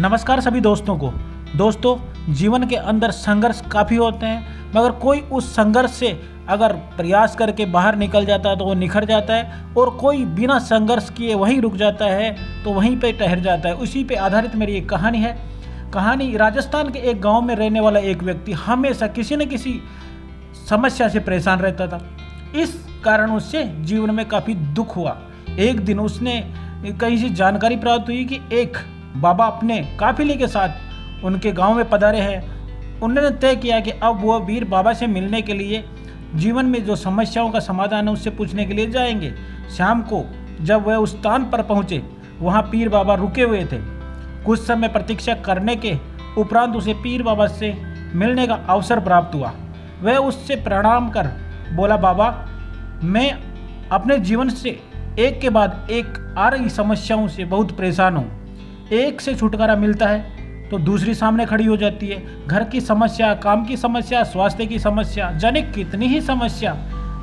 नमस्कार सभी दोस्तों को। दोस्तों, जीवन के अंदर संघर्ष काफ़ी होते हैं, मगर कोई उस संघर्ष से अगर प्रयास करके बाहर निकल जाता है तो वो निखर जाता है, और कोई बिना संघर्ष किए वहीं रुक जाता है तो वहीं पे ठहर जाता है। उसी पे आधारित मेरी एक कहानी है। कहानी राजस्थान के एक गांव में रहने वाला एक व्यक्ति हमेशा किसी न किसी समस्या से परेशान रहता था। इस कारण उससे जीवन में काफ़ी दुख हुआ। एक दिन उसने कहीं से जानकारी प्राप्त हुई कि एक बाबा अपने काफिले के साथ उनके गांव में पधारे हैं। उन्होंने तय किया कि अब वह वीर बाबा से मिलने के लिए, जीवन में जो समस्याओं का समाधान है उससे पूछने के लिए जाएंगे। शाम को जब वह उस स्थान पर पहुंचे, वहां पीर बाबा रुके हुए थे। कुछ समय प्रतीक्षा करने के उपरांत उसे पीर बाबा से मिलने का अवसर प्राप्त हुआ। वह उससे प्रणाम कर बोला, बाबा, मैं अपने जीवन से एक के बाद एक आ रही समस्याओं से बहुत परेशान हूँ। एक से छुटकारा मिलता है तो दूसरी सामने खड़ी हो जाती है। घर की समस्या, काम की समस्या, स्वास्थ्य की समस्या, जाने कितनी ही समस्या।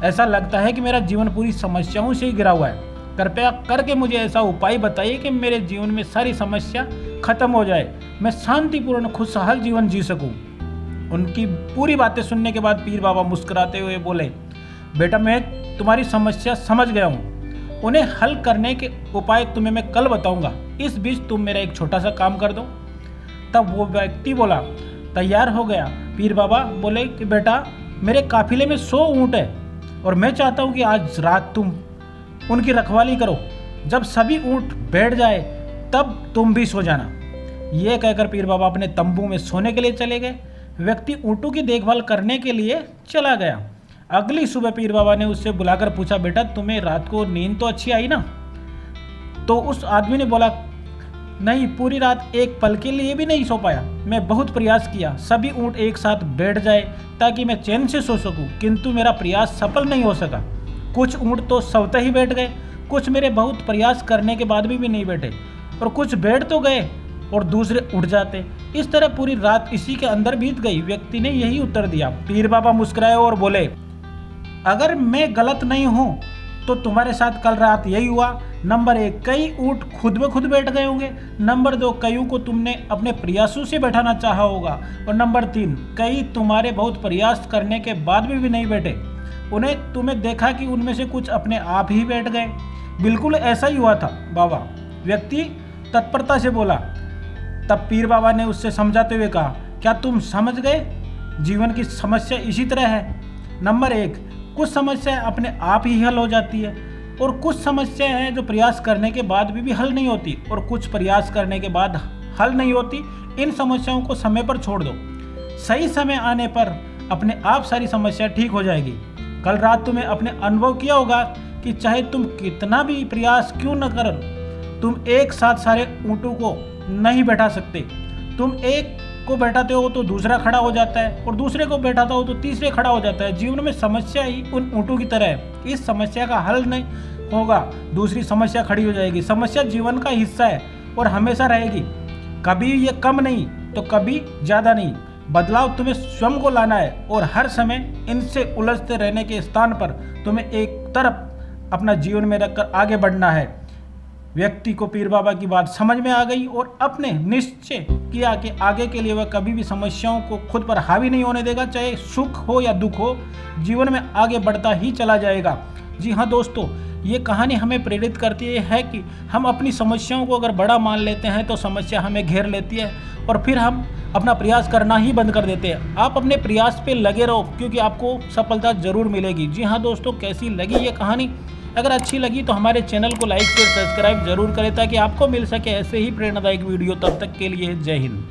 ऐसा लगता है कि मेरा जीवन पूरी समस्याओं से ही घिरा हुआ है। कृपया करके मुझे ऐसा उपाय बताइए कि मेरे जीवन में सारी समस्या खत्म हो जाए, मैं शांतिपूर्ण खुशहाल जीवन जी सकूं। उनकी पूरी बातें सुनने के बाद पीर बाबा मुस्कुराते हुए बोले, बेटा, मैं तुम्हारी समस्या समझ गया हूँ। उन्हें हल करने के उपाय तुम्हें मैं कल बताऊंगा। इस बीच तुम मेरा एक छोटा सा काम कर दो। तब वो व्यक्ति बोला, तैयार हो गया। पीर बाबा बोले कि बेटा, मेरे काफिले में 100 ऊँट है और मैं चाहता हूँ कि आज रात तुम उनकी रखवाली करो। जब सभी ऊँट बैठ जाए तब तुम भी सो जाना। ये कहकर पीर बाबा अपने तंबू में सोने के लिए चले गए। व्यक्ति ऊँटों की देखभाल करने के लिए चला गया। अगली सुबह पीर बाबा ने उससे बुलाकर पूछा, बेटा, तुम्हें रात को नींद तो अच्छी आई ना? तो उस आदमी ने बोला, नहीं, पूरी रात एक पल के लिए भी नहीं सो पाया। मैं बहुत प्रयास किया, सभी ऊँट एक साथ बैठ जाए ताकि मैं चैन से सो सकूं, किंतु मेरा प्रयास सफल नहीं हो सका। कुछ ऊँट तो स्वतः ही बैठ गए, कुछ मेरे बहुत प्रयास करने के बाद भी नहीं बैठे, और कुछ बैठ तो गए और दूसरे उठ जाते। इस तरह पूरी रात इसी के अंदर बीत गई। व्यक्ति ने यही उत्तर दिया। पीर बाबा मुस्कुराए और बोले, अगर मैं गलत नहीं हूं तो तुम्हारे साथ कल रात यही हुआ। नंबर 1, कई ऊँट खुद ब खुद बैठ गए होंगे। नंबर 2, कईयों को तुमने अपने प्रयासों से बैठाना चाहा होगा। और नंबर 3, कई तुम्हारे बहुत प्रयास करने के बाद भी नहीं बैठे। उन्हें तुम्हें देखा कि उनमें से कुछ अपने आप ही बैठ गए। बिल्कुल ऐसा ही हुआ था बाबा, व्यक्ति तत्परता से बोला। तब पीर बाबा ने उससे समझाते हुए कहा, क्या तुम समझ गए? जीवन की समस्या इसी तरह है। नंबर 1, कुछ समस्याएं अपने आप ही हल हो जाती है, और कुछ समस्याएं हैं जो प्रयास करने के बाद भी हल नहीं होती, और कुछ प्रयास करने के बाद हल नहीं होती। इन समस्याओं को समय पर छोड़ दो। सही समय आने पर अपने आप सारी समस्या ठीक हो जाएगी। कल रात तुमने अपने अनुभव किया होगा कि चाहे तुम कितना भी प्रयास क्यों न करो, तुम एक साथ सारे ऊँटों को नहीं बैठा सकते। तुम एक को बैठाते हो तो दूसरा खड़ा हो जाता है, और दूसरे को बैठाता हो तो तीसरे खड़ा हो जाता है। जीवन में समस्या ही उन ऊँटों की तरह है। इस समस्या का हल नहीं होगा, दूसरी समस्या खड़ी हो जाएगी। समस्या जीवन का हिस्सा है और हमेशा रहेगी। कभी ये कम नहीं तो कभी ज़्यादा नहीं। बदलाव तुम्हें स्वयं को लाना है, और हर समय इनसे उलझते रहने के स्थान पर तुम्हें एक तरफ अपना जीवन में रखकर आगे बढ़ना है। व्यक्ति को पीर बाबा की बात समझ में आ गई और अपने निश्चय किया कि आगे के लिए वह कभी भी समस्याओं को खुद पर हावी नहीं होने देगा। चाहे सुख हो या दुख हो, जीवन में आगे बढ़ता ही चला जाएगा। जी हाँ दोस्तों, ये कहानी हमें प्रेरित करती है कि हम अपनी समस्याओं को अगर बड़ा मान लेते हैं तो समस्या हमें घेर लेती है, और फिर हम अपना प्रयास करना ही बंद कर देते हैं। आप अपने प्रयास पे लगे रहो, क्योंकि आपको सफलता जरूर मिलेगी। जी हाँ दोस्तों, कैसी लगी ये कहानी? अगर अच्छी लगी तो हमारे चैनल को लाइक शेयर सब्सक्राइब जरूर करें, ताकि आपको मिल सके ऐसे ही प्रेरणादायक वीडियो। तब तक के लिए जय हिंद।